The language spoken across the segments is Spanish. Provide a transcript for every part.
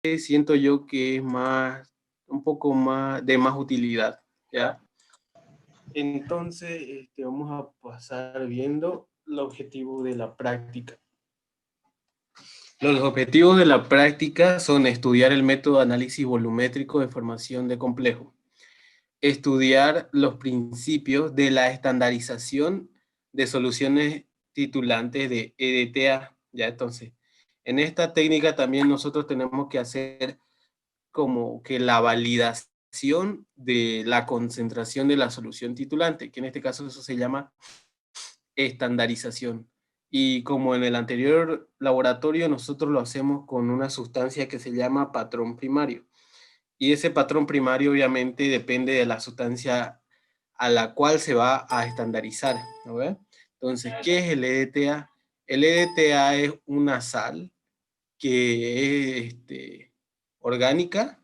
siento yo que es más, un poco más de más utilidad, ¿ya? Entonces, vamos a pasar viendo el objetivo de la práctica. Los objetivos de la práctica son estudiar el método de análisis volumétrico de formación de complejo, estudiar los principios de la estandarización de soluciones titulantes de EDTA, ¿ya? Entonces, en esta técnica también nosotros tenemos que hacer como que la validación de la concentración de la solución titulante, que en este caso eso se llama estandarización. Y como en el anterior laboratorio, nosotros lo hacemos con una sustancia que se llama patrón primario. Y ese patrón primario obviamente depende de la sustancia a la cual se va a estandarizar, ¿no ve? Entonces, ¿qué es el EDTA? El EDTA es una sal que es orgánica,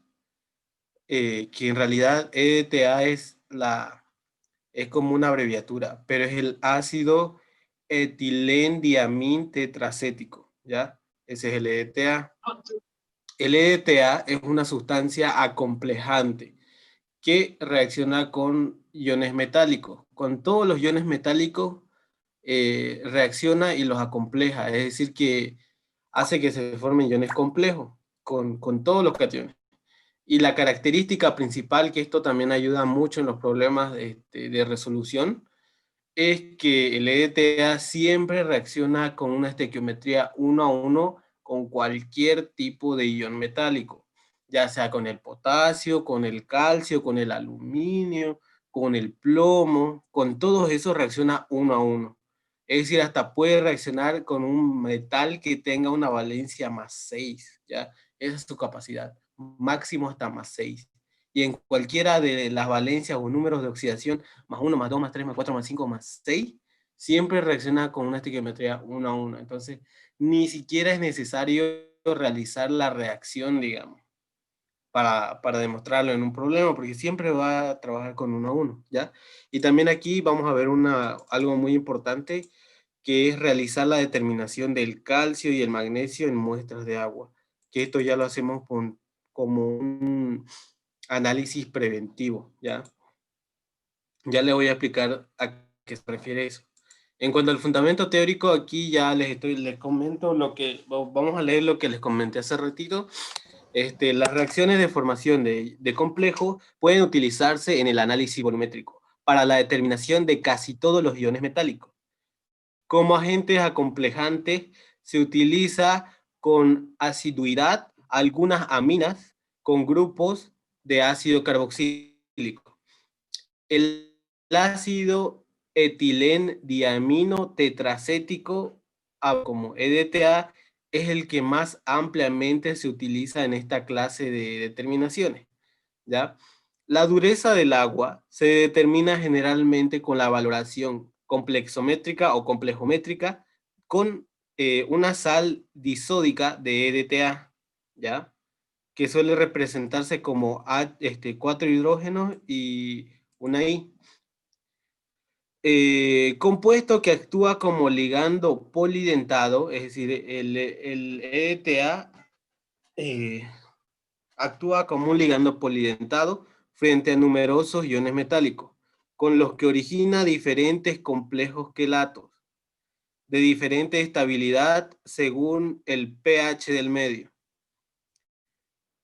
que en realidad EDTA es como una abreviatura, pero es el ácido etilendiamín tetracético, ¿ya? Ese es el EDTA. El EDTA es una sustancia acomplejante que reacciona con iones metálicos. Con todos los iones metálicos reacciona y los acompleja, es decir, que hace que se formen iones complejos con todos los cationes. Y la característica principal, que esto también ayuda mucho en los problemas de resolución, es que el EDTA siempre reacciona con una estequiometría 1 a 1 con cualquier tipo de ion metálico, ya sea con el potasio, con el calcio, con el aluminio, con el plomo, con todos esos reacciona 1 a 1. Es decir, hasta puede reaccionar con un metal que tenga una valencia +6, ¿ya? Esa es su capacidad, máximo hasta +6. Y en cualquiera de las valencias o números de oxidación, +1, +2, +3, +4, +5, +6, siempre reacciona con una estequiometría 1 a 1. Entonces, ni siquiera es necesario realizar la reacción, digamos, para demostrarlo en un problema, porque siempre va a trabajar con 1 a 1, ¿ya? Y también aquí vamos a ver algo muy importante, que es realizar la determinación del calcio y el magnesio en muestras de agua, que esto ya lo hacemos como un análisis preventivo, ¿ya? Ya le voy a explicar a qué se refiere eso. En cuanto al fundamento teórico, aquí ya les comento vamos a leer lo que les comenté hace ratito. Las reacciones de formación de complejo pueden utilizarse en el análisis volumétrico para la determinación de casi todos los iones metálicos. Como agentes acomplejantes se utiliza con asiduidad algunas aminas con grupos de ácido carboxílico. El ácido etilendiamino tetracético, como EDTA, es el que más ampliamente se utiliza en esta clase de determinaciones, ¿ya? La dureza del agua se determina generalmente con la valoración complexométrica o complejométrica con una sal disódica de EDTA, ¿ya? Que suele representarse como 4 hidrógenos y una I. Compuesto que actúa como ligando polidentado, es decir, el EDTA actúa como un ligando polidentado frente a numerosos iones metálicos, con los que origina diferentes complejos quelatos, de diferente estabilidad según el pH del medio.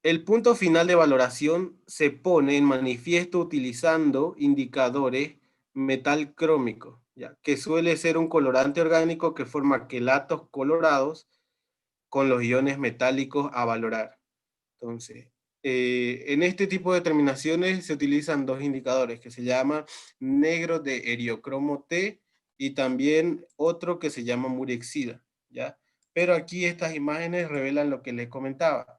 El punto final de valoración se pone en manifiesto utilizando indicadores metal crómico, ¿ya? Que suele ser un colorante orgánico que forma quelatos colorados con los iones metálicos a valorar. Entonces, en este tipo de determinaciones se utilizan dos indicadores que se llama negro de eriocromo T y también otro que se llama murexida, ¿ya? Pero aquí estas imágenes revelan lo que les comentaba.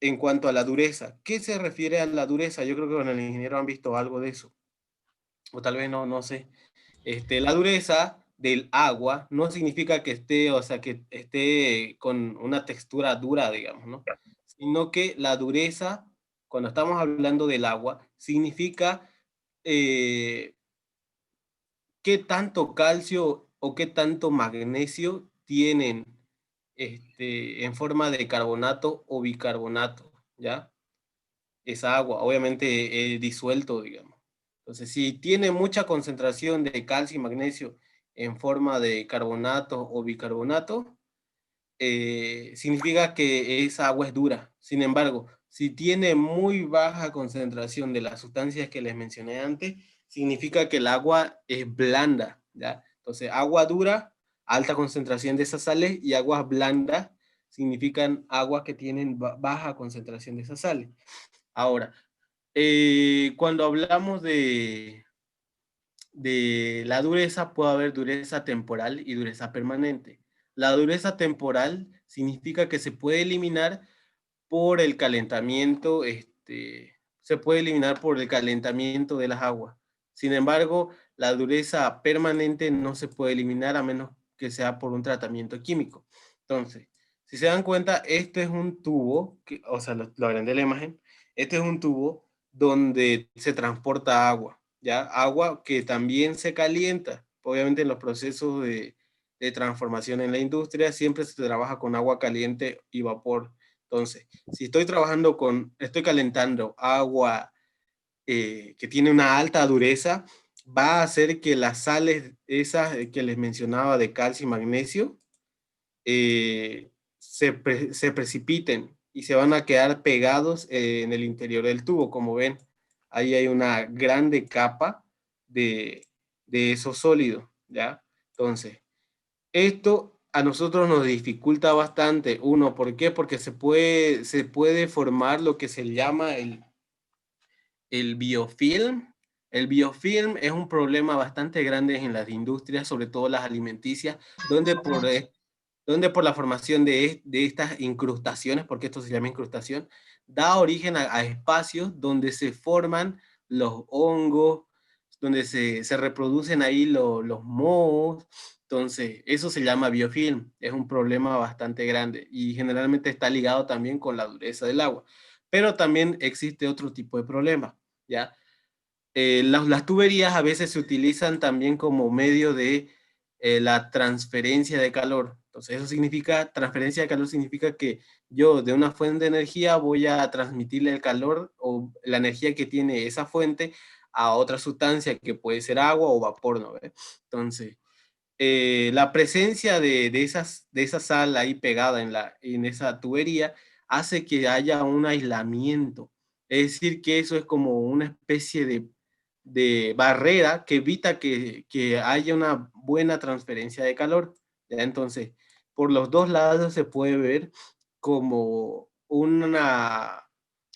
En cuanto a la dureza, ¿qué se refiere a la dureza? Yo creo que con el ingeniero han visto algo de eso, o tal vez no, no sé. La dureza del agua no significa que esté, o sea, que esté con una textura dura, digamos, ¿no? Sino que la dureza, cuando estamos hablando del agua, significa eh, qué tanto calcio o qué tanto magnesio tienen en forma de carbonato o bicarbonato, ¿ya? Esa agua, obviamente disuelto, digamos. Entonces, si tiene mucha concentración de calcio y magnesio en forma de carbonato o bicarbonato, significa que esa agua es dura. Sin embargo, si tiene muy baja concentración de las sustancias que les mencioné antes, significa que el agua es blanda, ¿ya? Entonces, agua dura, alta concentración de esas sales, y aguas blandas significan aguas que tienen baja concentración de esas sales. Ahora, cuando hablamos de la dureza, puede haber dureza temporal y dureza permanente. La dureza temporal significa que se puede eliminar por el calentamiento, se puede eliminar por el calentamiento de las aguas. Sin embargo, la dureza permanente no se puede eliminar a menos que sea por un tratamiento químico. Entonces, si se dan cuenta, este es un tubo, o sea, lo agrandé la imagen, este es un tubo donde se transporta agua, ¿ya? Agua que también se calienta. Obviamente en los procesos de transformación en la industria siempre se trabaja con agua caliente y vapor. Entonces, si estoy calentando agua que tiene una alta dureza, va a hacer que las sales esas que les mencionaba de calcio y magnesio se precipiten y se van a quedar pegados en el interior del tubo. Como ven, ahí hay una grande capa de esos sólidos, ¿ya? Entonces, esto a nosotros nos dificulta bastante. Uno, ¿por qué? Porque se puede formar lo que se llama el biofilm. El biofilm es un problema bastante grande en las industrias, sobre todo las alimenticias, donde donde por la formación de estas incrustaciones, porque esto se llama incrustación, da origen a espacios donde se forman los hongos, donde se reproducen ahí los mohos. Entonces, eso se llama biofilm, es un problema bastante grande y generalmente está ligado también con la dureza del agua. Pero también existe otro tipo de problema, ¿ya? Las tuberías a veces se utilizan también como medio de la transferencia de calor. Entonces, eso significa, transferencia de calor significa que yo de una fuente de energía voy a transmitirle el calor o la energía que tiene esa fuente a otra sustancia que puede ser agua o vapor, ¿no? Entonces, la presencia de esa sal ahí pegada en esa tubería hace que haya un aislamiento. Es decir, que eso es como una especie de barrera que evita que haya una buena transferencia de calor. ¿Ya? Entonces, por los dos lados se puede ver como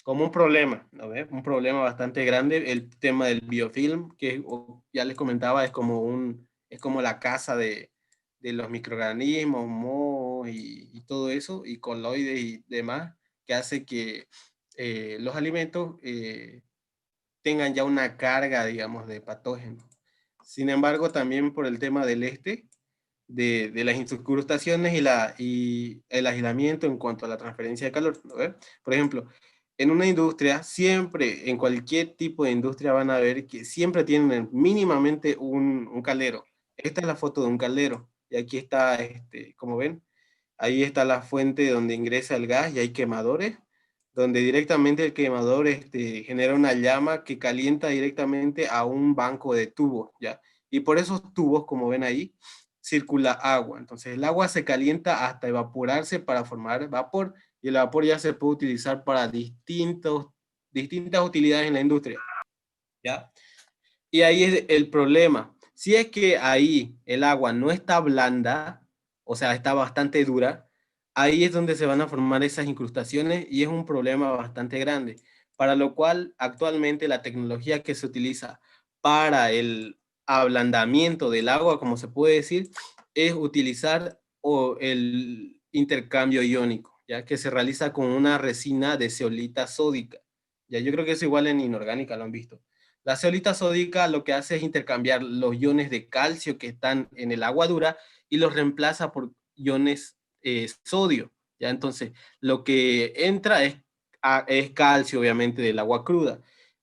como un problema, ¿no ves? Un problema bastante grande, el tema del biofilm, que ya les comentaba, es como la casa de los microorganismos, mohos y todo eso, y coloides y demás, que hace que los alimentos tengan ya una carga, digamos, de patógenos. Sin embargo, también por el tema de las incrustaciones y el aislamiento en cuanto a la transferencia de calor, ¿no? Por ejemplo, en una industria, siempre, en cualquier tipo de industria van a ver que siempre tienen mínimamente un caldero. Esta es la foto de un caldero. Y aquí está, como ven, ahí está la fuente donde ingresa el gas y hay quemadores, donde directamente el quemador genera una llama que calienta directamente a un banco de tubos, ¿ya? Y por esos tubos, como ven ahí, circula agua. Entonces el agua se calienta hasta evaporarse para formar vapor y el vapor ya se puede utilizar para distintas utilidades en la industria, ¿ya? Y ahí es el problema. Si es que ahí el agua no está blanda, o sea, está bastante dura, ahí es donde se van a formar esas incrustaciones y es un problema bastante grande. Para lo cual, actualmente la tecnología que se utiliza para el ablandamiento del agua, como se puede decir, es utilizar el intercambio iónico, ya que se realiza con una resina de zeolita sódica. Ya, yo creo que eso igual en inorgánica lo han visto. La zeolita sódica lo que hace es intercambiar los iones de calcio que están en el agua dura y los reemplaza por iones sodio. ¿Ya? Entonces, lo que entra es calcio, obviamente, del agua cruda.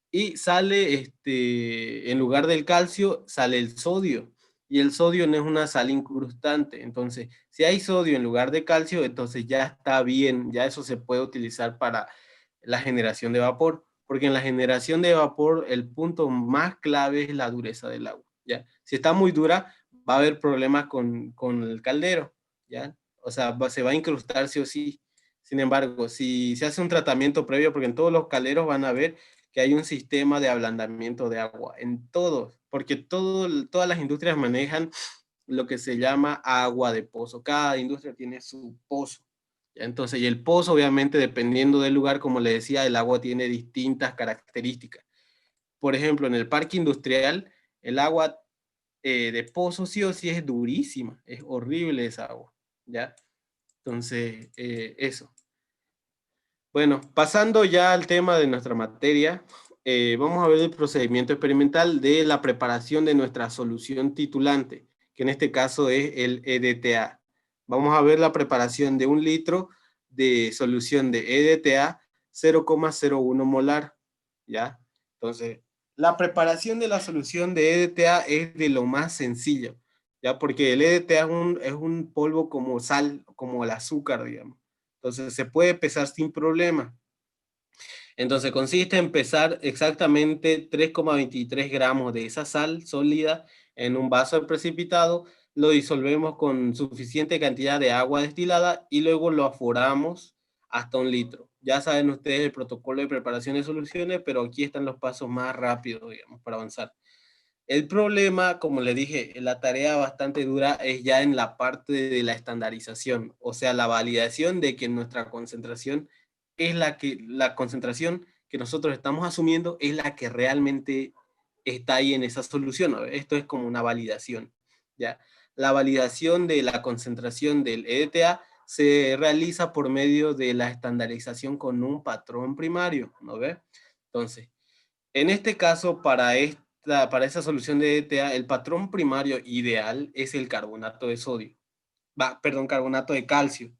Y sale, en lugar del calcio, sale el sodio. y el sodio no es una sal incrustante. Entonces, si hay sodio en lugar de calcio, entonces ya está bien, ya eso se puede utilizar para la generación de vapor, porque en la generación de vapor el punto más clave es la dureza del agua, ¿ya? Si está muy dura, va a haber problemas con el caldero, ¿ya? O sea, se va a incrustar sí o sí. Sin embargo, si se hace un tratamiento previo, porque en todos los calderos van a ver que hay un sistema de ablandamiento de agua, en todos, porque todas las industrias manejan lo que se llama agua de pozo. Cada industria tiene su pozo. Entonces, y el pozo, obviamente, dependiendo del lugar, como le decía, el agua tiene distintas características. Por ejemplo, en el parque industrial, el agua de pozo sí o sí es durísima, es horrible esa agua, ¿ya? Entonces, eso. Bueno, pasando ya al tema de nuestra materia, vamos a ver el procedimiento experimental de la preparación de nuestra solución titulante, que en este caso es el EDTA. Vamos a ver la preparación de 1 litro de solución de EDTA 0,01 molar, ¿ya? Entonces, la preparación de la solución de EDTA es de lo más sencillo, ¿ya? Porque el EDTA es un polvo como sal, como el azúcar, digamos. Entonces se puede pesar sin problema. Entonces consiste en pesar exactamente 3,23 gramos de esa sal sólida en un vaso precipitado, lo disolvemos con suficiente cantidad de agua destilada y luego lo aforamos hasta 1 litro. Ya saben ustedes el protocolo de preparación de soluciones, pero aquí están los pasos más rápidos, digamos, para avanzar. El problema, como le dije, la tarea bastante dura es ya en la parte de la estandarización, o sea, la validación de que nuestra concentración es la concentración que nosotros estamos asumiendo es la que realmente está ahí en esa solución, ¿no? Esto es como una validación, ¿ya? La validación de la concentración del EDTA se realiza por medio de la estandarización con un patrón primario, ¿no ve? Entonces, en este caso, para esa solución de ETA, el patrón primario ideal es el carbonato de sodio. Perdón, carbonato de calcio,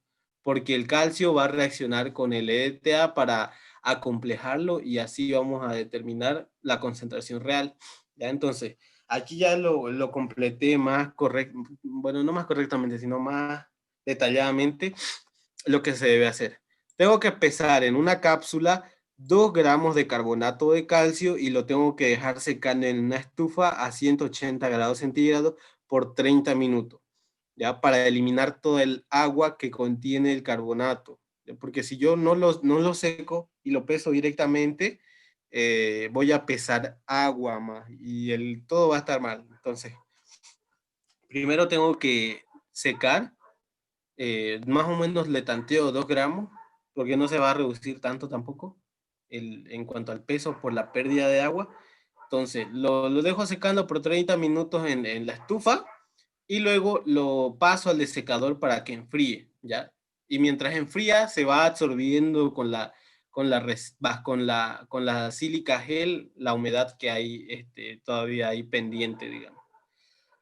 porque el calcio va a reaccionar con el ETA para acomplejarlo y así vamos a determinar la concentración real. ¿Ya? Entonces, aquí ya lo completé más correcto, bueno, no más correctamente, sino más detalladamente lo que se debe hacer. Tengo que pesar en una cápsula 2 gramos de carbonato de calcio y lo tengo que dejar secando en una estufa a 180 grados centígrados por 30 minutos, ¿ya? Para eliminar todo el agua que contiene el carbonato. ¿Ya? Porque si yo no lo seco y lo peso directamente, voy a pesar agua más y todo va a estar mal. Entonces, primero tengo que secar, más o menos le tanteo 2 gramos, porque no se va a reducir tanto tampoco en cuanto al peso por la pérdida de agua. Entonces, lo dejo secando por 30 minutos en la estufa y luego lo paso al desecador para que enfríe, ¿ya? Y mientras enfría, se va absorbiendo con la sílica gel la humedad que hay todavía ahí pendiente, digamos.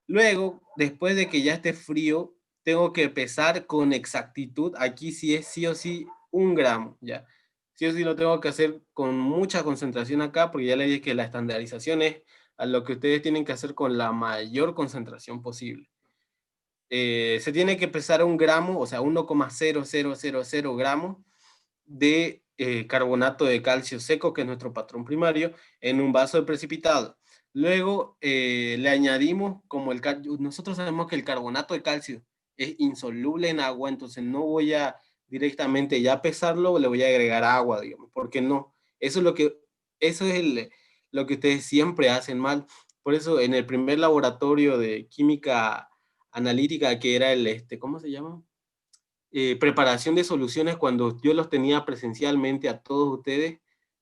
Luego, después de que ya esté frío, tengo que pesar con exactitud. Aquí sí es sí o sí 1 gramo, ¿ya? Sí o sí lo tengo que hacer con mucha concentración acá, porque ya le dije que la estandarización es a lo que ustedes tienen que hacer con la mayor concentración posible. Se tiene que pesar 1 gramo, o sea, 1,0000 gramos de carbonato de calcio seco, que es nuestro patrón primario, en un vaso de precipitado. Luego le añadimos, nosotros sabemos que el carbonato de calcio es insoluble en agua, entonces no voy a directamente ya pesarlo, le voy a agregar agua, digamos, porque no. Eso es lo que ustedes siempre hacen mal. Por eso en el primer laboratorio de química analítica, que era ¿cómo se llama? Preparación de soluciones, cuando yo los tenía presencialmente a todos ustedes,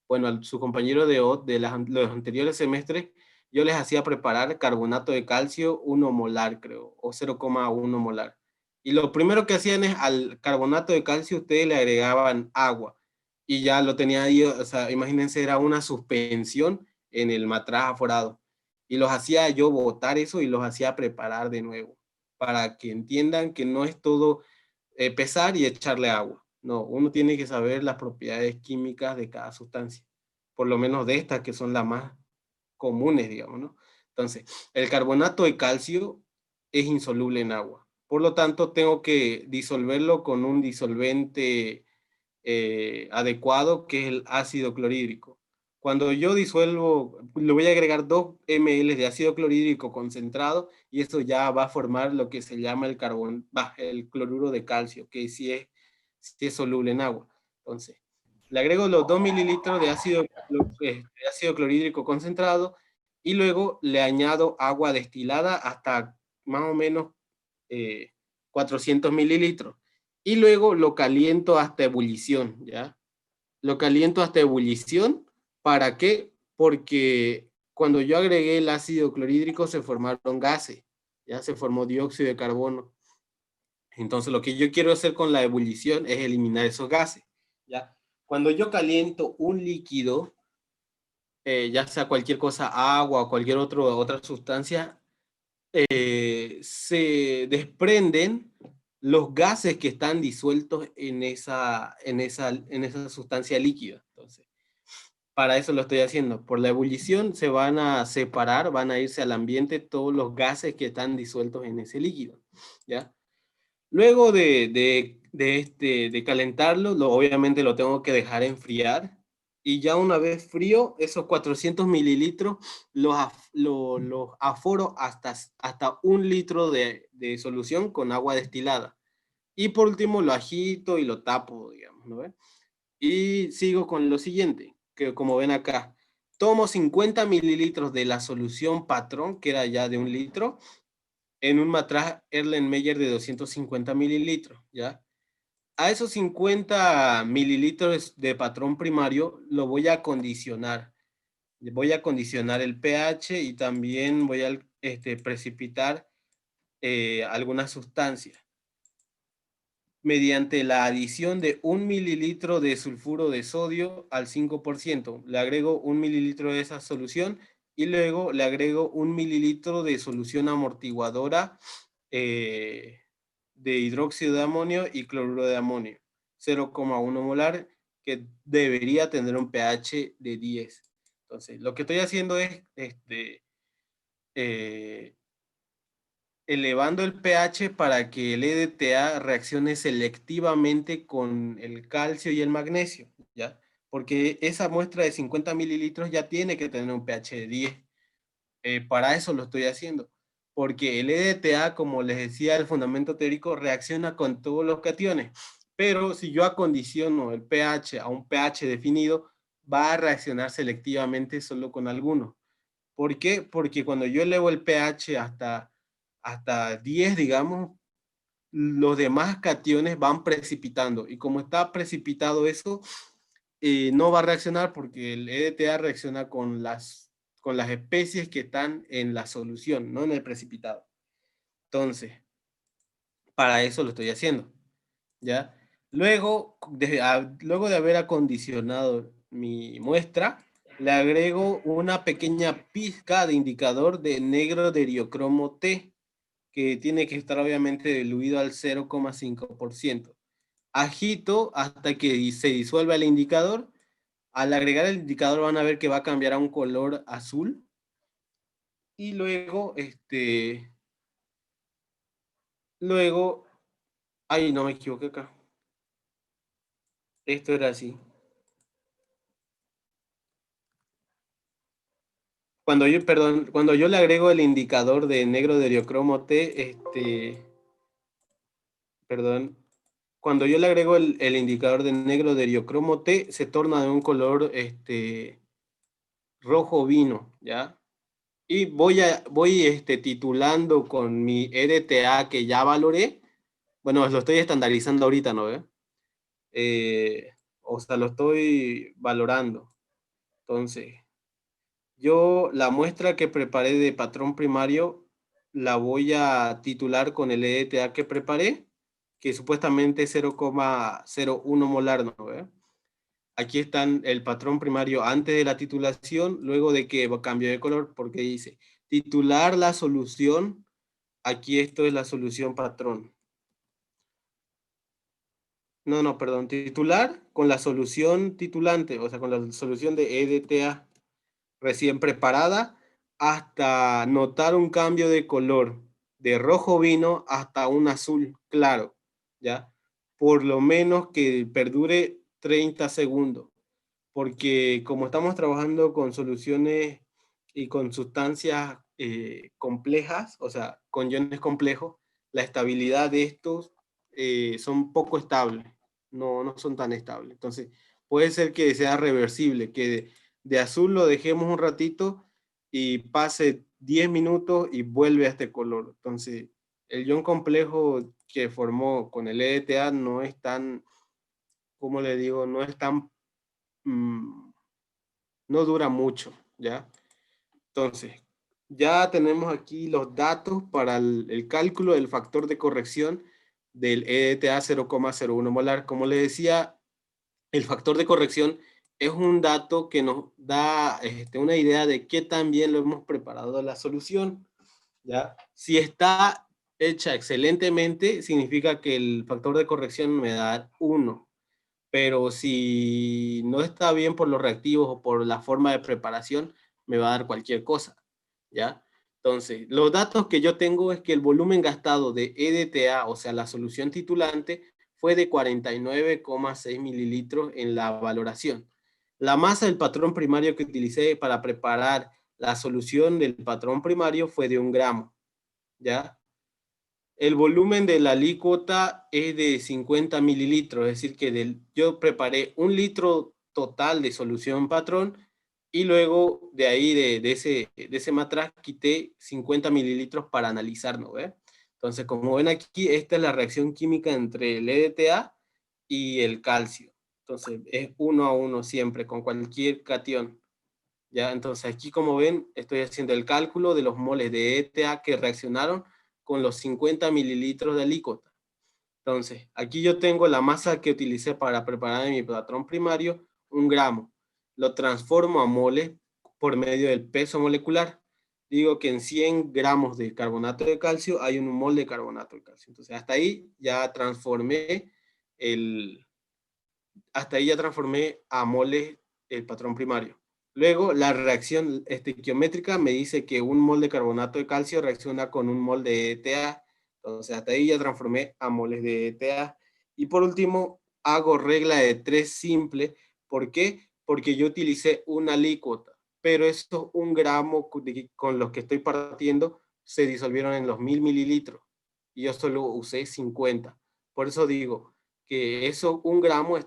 bueno, a su compañero los anteriores semestres, yo les hacía preparar carbonato de calcio 1 molar, creo, o 0,1 molar. Y lo primero que hacían es al carbonato de calcio ustedes le agregaban agua y ya lo tenía ahí, o sea, imagínense, era una suspensión en el matraz aforado. Y los hacía yo botar eso y los hacía preparar de nuevo, para que entiendan que no es todo pesar y echarle agua. No, uno tiene que saber las propiedades químicas de cada sustancia, por lo menos de estas que son las más comunes, digamos, ¿no? Entonces, el carbonato de calcio es insoluble en agua. Por lo tanto, tengo que disolverlo con un disolvente adecuado, que es el ácido clorhídrico. Cuando yo disuelvo, le voy a agregar 2 ml de ácido clorhídrico concentrado y eso ya va a formar lo que se llama el cloruro de calcio, que sí es soluble en agua. Entonces, le agrego los 2 mililitros de ácido clorhídrico concentrado y luego le añado agua destilada hasta más o menos 400 mililitros. Y luego lo caliento hasta ebullición, ¿ya? Lo caliento hasta ebullición. ¿Para qué? Porque cuando yo agregué el ácido clorhídrico se formaron gases, ya se formó dióxido de carbono. Entonces lo que yo quiero hacer con la ebullición es eliminar esos gases, ¿ya? Cuando yo caliento un líquido, ya sea cualquier cosa, agua o cualquier otra sustancia, se desprenden los gases que están disueltos en esa sustancia líquida. Entonces, para eso lo estoy haciendo. Por la ebullición se van a separar, van a irse al ambiente todos los gases que están disueltos en ese líquido, ¿ya? Luego de calentarlo, obviamente lo tengo que dejar enfriar. Y ya una vez frío, esos 400 mililitros los aforo hasta 1 litro de solución con agua destilada. Y por último lo agito y lo tapo, digamos, ¿no ve? Y sigo con lo siguiente, que como ven acá, tomo 50 mililitros de la solución patrón, que era ya de 1 litro, en un matraz Erlenmeyer de 250 mililitros, ¿ya? A esos 50 mililitros de patrón primario lo voy a condicionar. Voy a condicionar el pH y también voy a precipitar algunas sustancias mediante la adición de 1 mililitro de sulfuro de sodio al 5%. Le agrego 1 mililitro de esa solución y luego le agrego 1 mililitro de solución amortiguadora de hidróxido de amonio y cloruro de amonio, 0,1 molar, que debería tener un pH de 10. Entonces, lo que estoy haciendo es eh, elevando el pH para que el EDTA reaccione selectivamente con el calcio y el magnesio, ¿ya? Porque esa muestra de 50 mililitros ya tiene que tener un pH de 10. Para eso lo estoy haciendo. Porque el EDTA, como les decía, el fundamento teórico reacciona con todos los cationes. Pero si yo acondiciono el pH a un pH definido, va a reaccionar selectivamente solo con algunos. ¿Por qué? Porque cuando yo elevo el pH hasta 10, digamos, los demás cationes van precipitando. Y como está precipitado eso, no va a reaccionar porque el EDTA reacciona con las especies que están en la solución, no en el precipitado. Entonces, para eso lo estoy haciendo, ¿ya? Luego de haber acondicionado mi muestra, le agrego una pequeña pizca de indicador de negro de diocromo T, que tiene que estar obviamente diluido al 0,5%. Agito hasta que se disuelva el indicador. Al agregar el indicador van a ver que va a cambiar a un color azul. Y luego, ay, no me equivoqué acá. Esto era así. Cuando yo le agrego el indicador de negro de diocromo T, perdón, cuando yo le agrego el indicador de negro de diocromo T, se torna de un color rojo vino, ¿ya? Y voy titulando con mi EDTA que ya valoré. Bueno, lo estoy estandarizando ahorita, ¿no ve? O sea, lo estoy valorando. Entonces, yo la muestra que preparé de patrón primario la voy a titular con el EDTA que preparé, que supuestamente es 0,01 molar, ¿no ve? Aquí están el patrón primario antes de la titulación, luego de que cambió de color, porque dice titular la solución. Aquí esto es la solución patrón. No, perdón, titular con la solución titulante, o sea, con la solución de EDTA recién preparada hasta notar un cambio de color, de rojo vino hasta un azul claro, ¿ya? Por lo menos que perdure 30 segundos, porque como estamos trabajando con soluciones y con sustancias complejas, o sea, con iones complejos, la estabilidad de estos son poco estables, no son tan estables. Entonces, puede ser que sea reversible, que de azul lo dejemos un ratito y pase 10 minutos y vuelve a este color. Entonces, el ion complejo que formó con el EDTA no es tan, como le digo, no es tan, no dura mucho, ¿ya? Entonces, ya tenemos aquí los datos para el cálculo del factor de corrección del EDTA 0,01 molar. Como les decía, el factor de corrección es un dato que nos da una idea de qué tan bien lo hemos preparado la solución, ¿ya? Si está hecha excelentemente, significa que el factor de corrección me da 1, pero si no está bien por los reactivos o por la forma de preparación, me va a dar cualquier cosa, ¿ya? Entonces, los datos que yo tengo es que el volumen gastado de EDTA, o sea, la solución titulante, fue de 49,6 mililitros en la valoración. La masa del patrón primario que utilicé para preparar la solución del patrón primario fue de 1 gramo, ¿ya? El volumen de la alícuota es de 50 mililitros, es decir, que yo preparé 1 litro total de solución patrón y luego de ahí, de ese matraz, quité 50 mililitros para analizar, ¿no ve? Entonces, como ven aquí, esta es la reacción química entre el EDTA y el calcio. Entonces, es 1 a 1 siempre, con cualquier catión. ¿Ya? Entonces aquí como ven estoy haciendo el cálculo de los moles de ETA que reaccionaron con los 50 mililitros de alícuota. Entonces aquí yo tengo la masa que utilicé para preparar mi patrón primario, 1 gramo. Lo transformo a moles por medio del peso molecular. Digo que en 100 gramos de carbonato de calcio hay 1 mol de carbonato de calcio. Entonces hasta ahí ya transformé a moles el patrón primario. Luego, la reacción estequiométrica me dice que 1 mol de carbonato de calcio reacciona con 1 mol de ETA. Entonces, hasta ahí ya transformé a moles de ETA. Y por último, hago regla de 3 simple. ¿Por qué? Porque yo utilicé una alícuota, pero estos 1 gramo con los que estoy partiendo se disolvieron en los 1000 mililitros. Y yo solo usé 50. Por eso digo que esos 1 gramo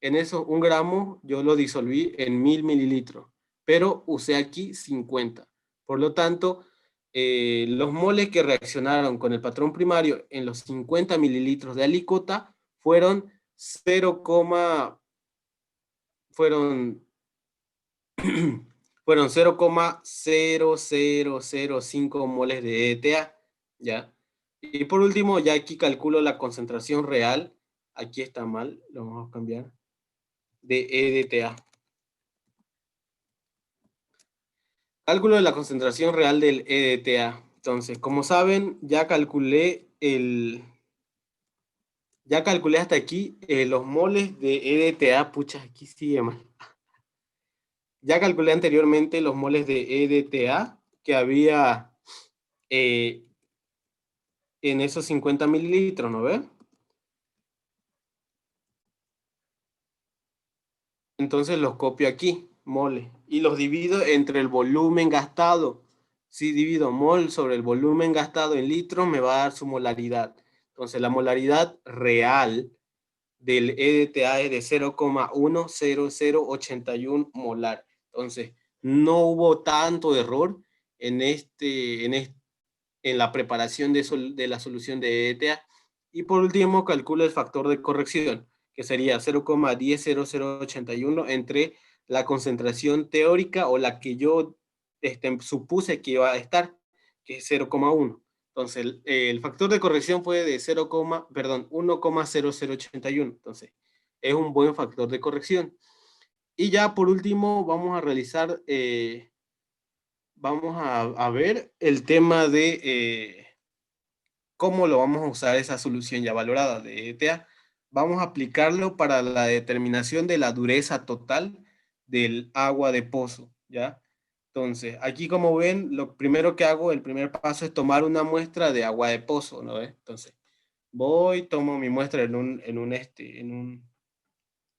en esos 1 gramo yo lo disolví en 1000 mililitros, pero usé aquí 50. Por lo tanto, los moles que reaccionaron con el patrón primario en los 50 mililitros de alícuota fueron 0, fueron, fueron 0,0005 moles de ETA, ¿ya? Y por último, ya aquí calculo la concentración real, aquí está mal, lo vamos a cambiar, de EDTA. Cálculo de la concentración real del EDTA. Entonces, como saben, ya calculé hasta aquí los moles de EDTA. Pucha, aquí sigue mal. Ya calculé anteriormente los moles de EDTA que había en esos 50 mililitros, ¿no ve? Entonces los copio aquí, mole, y los divido entre el volumen gastado. Si divido mol sobre el volumen gastado en litros, me va a dar su molaridad. Entonces la molaridad real del EDTA es de 0,10081 molar. Entonces no hubo tanto error en la preparación de la solución de EDTA. Y por último, calculo el factor de corrección, que sería 0,100081 entre la concentración teórica o la que yo supuse que iba a estar, que es 0,1. Entonces, el factor de corrección fue de 1,0081. Entonces, es un buen factor de corrección. Y ya por último, vamos a realizar, vamos a ver el tema de cómo lo vamos a usar esa solución ya valorada de ETA. Vamos a aplicarlo para la determinación de la dureza total del agua de pozo, ¿ya? Entonces, aquí como ven, lo primero que hago, el primer paso es tomar una muestra de agua de pozo, ¿no? Entonces, voy, tomo mi muestra en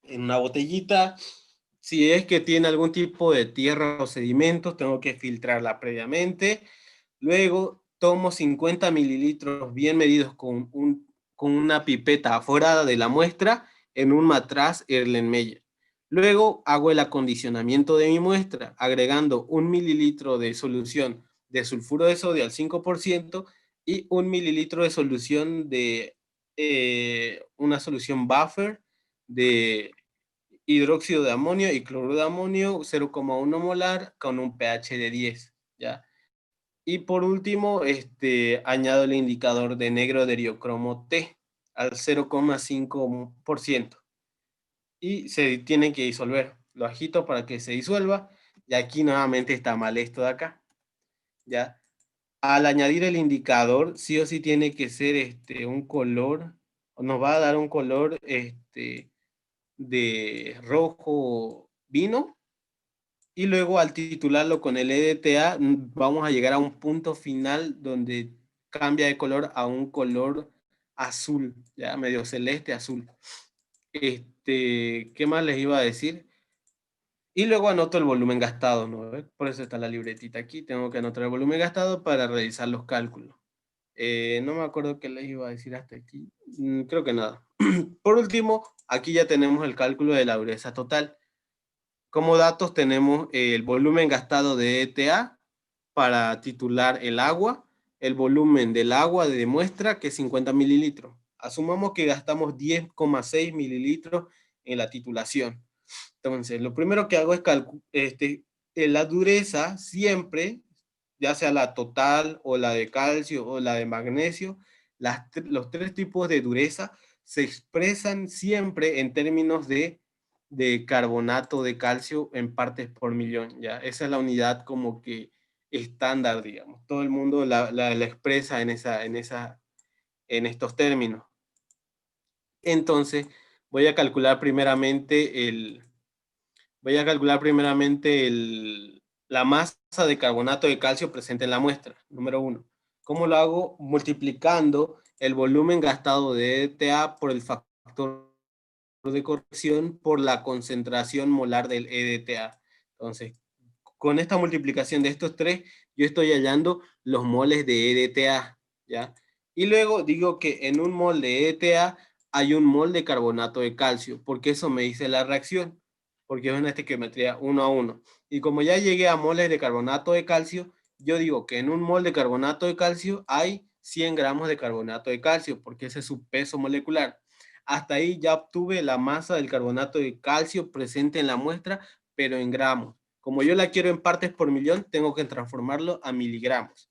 una botellita. Si es que tiene algún tipo de tierra o sedimentos, tengo que filtrarla previamente. Luego tomo 50 mililitros bien medidos con una pipeta afuera de la muestra en un matraz Erlenmeyer. Luego hago el acondicionamiento de mi muestra agregando 1 mililitro de solución de sulfuro de sodio al 5% y 1 mililitro de solución de una solución buffer de hidróxido de amonio y cloruro de amonio 0,1 molar con un pH de 10, ¿ya? Y por último, añado el indicador de negro de diocromo T al 0,5% y se tiene que disolver. Lo agito para que se disuelva y aquí nuevamente está mal esto de acá, ¿ya? Al añadir el indicador, sí o sí tiene que ser un color, nos va a dar un color de rojo vino, y luego al titularlo con el EDTA vamos a llegar a un punto final donde cambia de color a un color azul, ya medio celeste azul. ¿Qué más les iba a decir? Y luego anoto el volumen gastado, ¿no? Por eso está la libretita aquí, tengo que anotar el volumen gastado para realizar los cálculos. No me acuerdo qué les iba a decir hasta aquí. Creo que nada. Por último, aquí ya tenemos el cálculo de la dureza total. Como datos tenemos el volumen gastado de ETA para titular el agua, el volumen del agua de muestra, que es 50 mililitros. Asumamos que gastamos 10,6 mililitros en la titulación. Entonces, lo primero que hago es la dureza siempre, ya sea la total o la de calcio o la de magnesio, los tres tipos de dureza se expresan siempre en términos de carbonato de calcio en partes por millón, ¿ya? Esa es la unidad como que estándar, digamos. Todo el mundo la expresa en estos términos. Entonces, voy a calcular primeramente la masa de carbonato de calcio presente en la muestra, número 1. ¿Cómo lo hago? Multiplicando el volumen gastado de EDTA por el factor de corrección por la concentración molar del EDTA. Entonces, con esta multiplicación de estos tres, yo estoy hallando los moles de EDTA, ¿ya? Y luego digo que en un mol de EDTA hay un mol de carbonato de calcio, porque eso me dice la reacción, porque es una estequiometría 1 a 1. Y como ya llegué a moles de carbonato de calcio, yo digo que en un mol de carbonato de calcio hay 100 gramos de carbonato de calcio, porque ese es su peso molecular. Hasta ahí ya obtuve la masa del carbonato de calcio presente en la muestra, pero en gramos. Como yo la quiero en partes por millón, tengo que transformarlo a miligramos.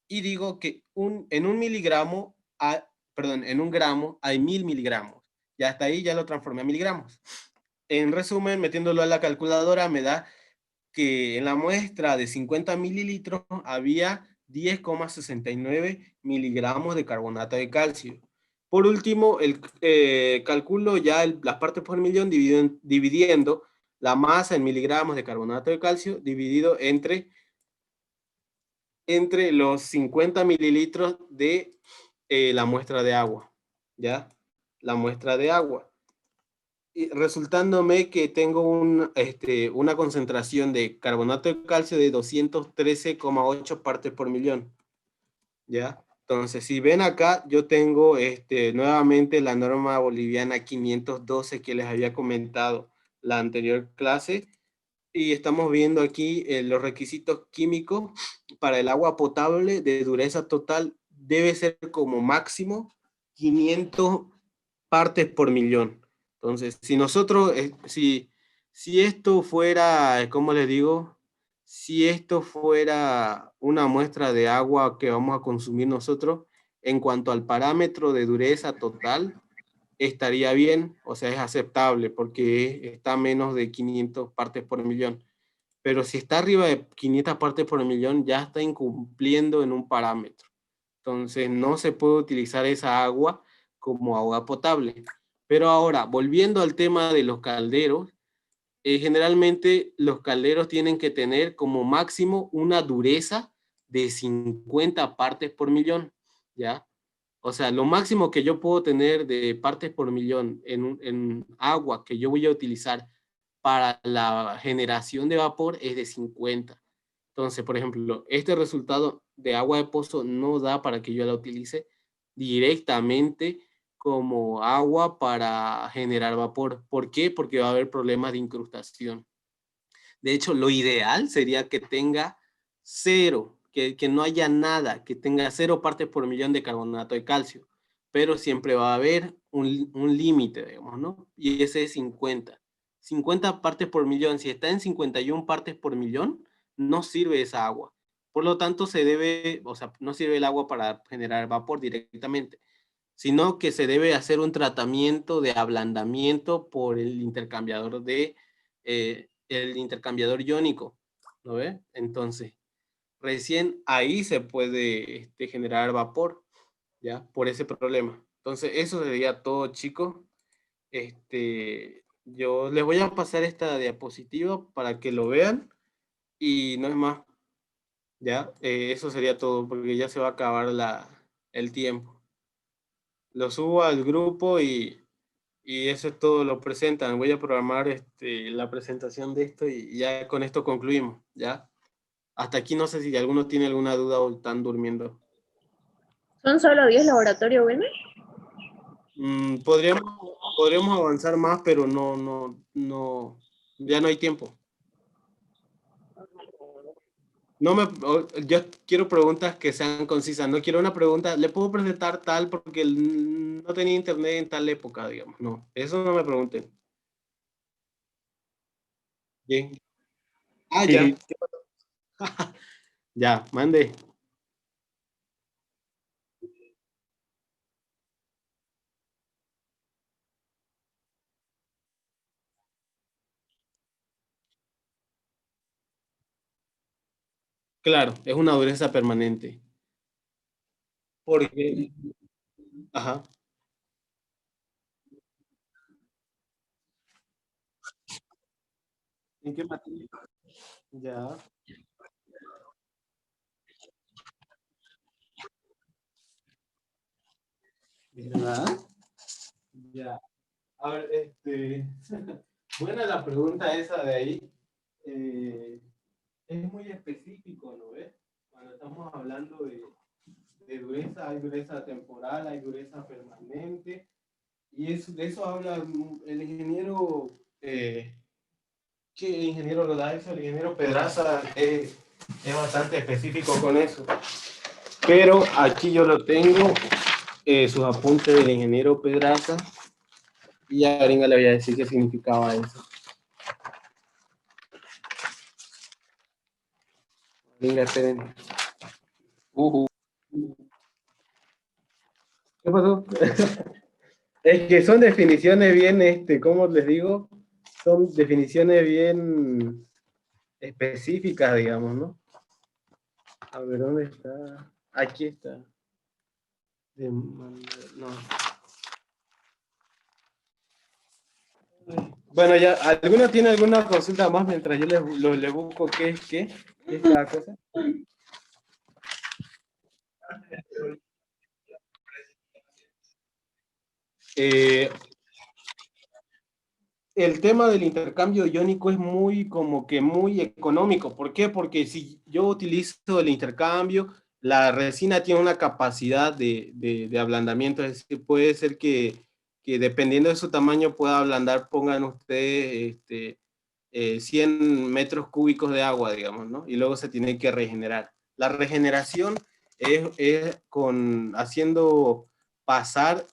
Y digo que en un gramo hay 1000 miligramos. Y hasta ahí ya lo transformé a miligramos. En resumen, metiéndolo a la calculadora, me da que en la muestra de 50 mililitros había 10,69 miligramos de carbonato de calcio. Por último, calculo ya las partes por millón dividiendo la masa en miligramos de carbonato de calcio dividido entre los 50 mililitros de la muestra de agua, ¿ya? La muestra de agua. Y resultándome que tengo una concentración de carbonato de calcio de 213,8 partes por millón, ¿ya? Entonces, si ven acá, yo tengo nuevamente la norma boliviana 512 que les había comentado la anterior clase, y estamos viendo aquí los requisitos químicos para el agua potable de dureza total debe ser como máximo 500 partes por millón. Entonces, si nosotros, si esto fuera, ¿cómo les digo? Si esto fuera una muestra de agua que vamos a consumir nosotros, en cuanto al parámetro de dureza total, estaría bien, o sea, es aceptable porque está a menos de 500 partes por millón. Pero si está arriba de 500 partes por millón, ya está incumpliendo en un parámetro. Entonces, no se puede utilizar esa agua como agua potable. Pero ahora, volviendo al tema de los calderos, generalmente los calderos tienen que tener como máximo una dureza de 50 partes por millón, ¿ya? O sea, lo máximo que yo puedo tener de partes por millón en agua que yo voy a utilizar para la generación de vapor es de 50. Entonces, por ejemplo, este resultado de agua de pozo no da para que yo la utilice directamente como agua para generar vapor. ¿Por qué? Porque va a haber problemas de incrustación. De hecho, lo ideal sería que tenga cero, que no haya nada, que tenga 0 partes por millón de carbonato de calcio. Pero siempre va a haber un límite, digamos, ¿no? Y ese es 50. 50 partes por millón. Si está en 51 partes por millón, no sirve esa agua. Por lo tanto, se debe, o sea, no sirve el agua para generar vapor directamente, sino que se debe hacer un tratamiento de ablandamiento por el intercambiador iónico, ¿no ve? Entonces, recién ahí se puede generar vapor, ¿ya? Por ese problema. Entonces, eso sería todo, chicos. Yo les voy a pasar esta diapositiva para que lo vean y no es más, ¿ya? Eso sería todo porque ya se va a acabar el tiempo. Lo subo al grupo y eso es todo, lo presentan. Voy a programar la presentación de esto y ya con esto concluimos, ¿ya? Hasta aquí no sé si alguno tiene alguna duda o están durmiendo. ¿Son solo 10 laboratorios, Wilmer? Podríamos avanzar más, pero ya no hay tiempo. Yo quiero preguntas que sean concisas, no quiero una pregunta, ¿le puedo presentar tal porque no tenía internet en tal época, digamos? No, eso no me pregunten. Bien. Ah, ya. Ya, mande. Claro, es una dureza permanente. Porque, ajá. ¿En qué materia? Ya, ¿verdad? Ya. A ver, buena la pregunta esa de ahí. Eh, es muy específico, ¿no ves? Cuando estamos hablando de dureza, hay dureza temporal, hay dureza permanente, y de eso habla el ingeniero, el ingeniero Rodaizo, el ingeniero Pedraza, es bastante específico con eso. Pero aquí yo lo tengo, sus apuntes del ingeniero Pedraza, y a Gringa le voy a decir qué significaba eso. Gringa, esperen. ¿Qué pasó? Es que son definiciones bien, ¿cómo les digo? Son definiciones bien específicas, digamos, ¿no? A ver, ¿dónde está? Aquí está. No. Bueno, ya, ¿alguno tiene alguna consulta más mientras yo le busco qué es qué? ¿Qué es cada cosa? Eh, el tema del intercambio iónico es como que muy económico. ¿Por qué? Porque si yo utilizo el intercambio, la resina tiene una capacidad de ablandamiento, es decir, puede ser que dependiendo de su tamaño pueda ablandar, pongan ustedes 100 metros cúbicos de agua, digamos, ¿no? Y luego se tiene que regenerar. La regeneración es haciendo pasar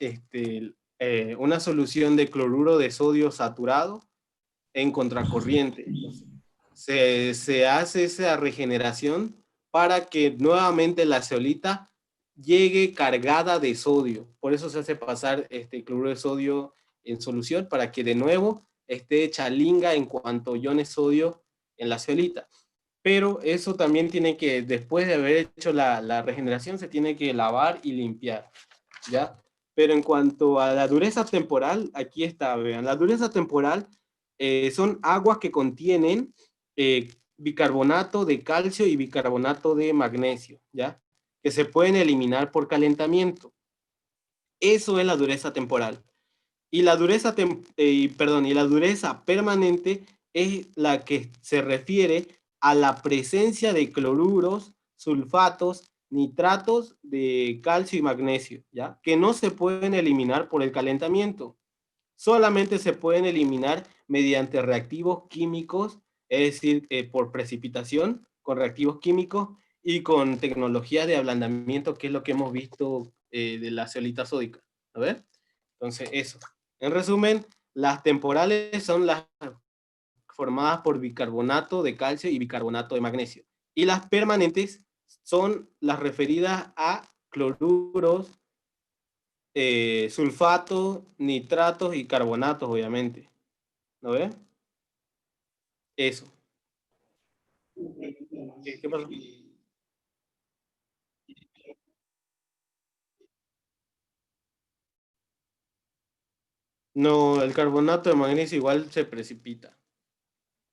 una solución de cloruro de sodio saturado en contracorriente. Se hace esa regeneración para que nuevamente la zeolita llegue cargada de sodio. Por eso se hace pasar este cloruro de sodio en solución para que de nuevo esté chalinga en cuanto a iones sodio en la zeolita. Pero eso también tiene que, después de haber hecho la regeneración, se tiene que lavar y limpiar, ¿ya? Pero en cuanto a la dureza temporal, aquí está, vean, la dureza temporal son aguas que contienen bicarbonato de calcio y bicarbonato de magnesio, ¿ya? Que se pueden eliminar por calentamiento. Eso es la dureza temporal. Y la dureza, y la dureza permanente es la que se refiere a la presencia de cloruros, sulfatos, nitratos de calcio y magnesio, ¿ya? Que no se pueden eliminar por el calentamiento. Solamente se pueden eliminar mediante reactivos químicos, es decir, por precipitación, con reactivos químicos y con tecnologías de ablandamiento, que es lo que hemos visto de la zeolita sódica. ¿A ver? Entonces, eso. En resumen, las temporales son las formadas por bicarbonato de calcio y bicarbonato de magnesio. Y las permanentes son las referidas a cloruros, sulfatos, nitratos y carbonatos, obviamente. ¿No ves? Eso. ¿Qué pasó? No, el carbonato de magnesio igual se precipita.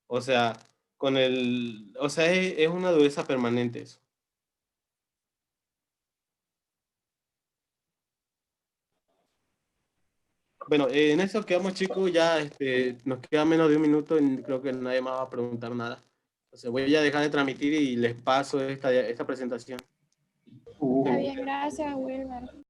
O sea, o sea, es una dureza permanente eso. Bueno, en eso quedamos, chicos, ya nos queda menos de un minuto y creo que nadie más va a preguntar nada. Entonces voy a dejar de transmitir y les paso esta presentación. Está bien, gracias, Wilmer.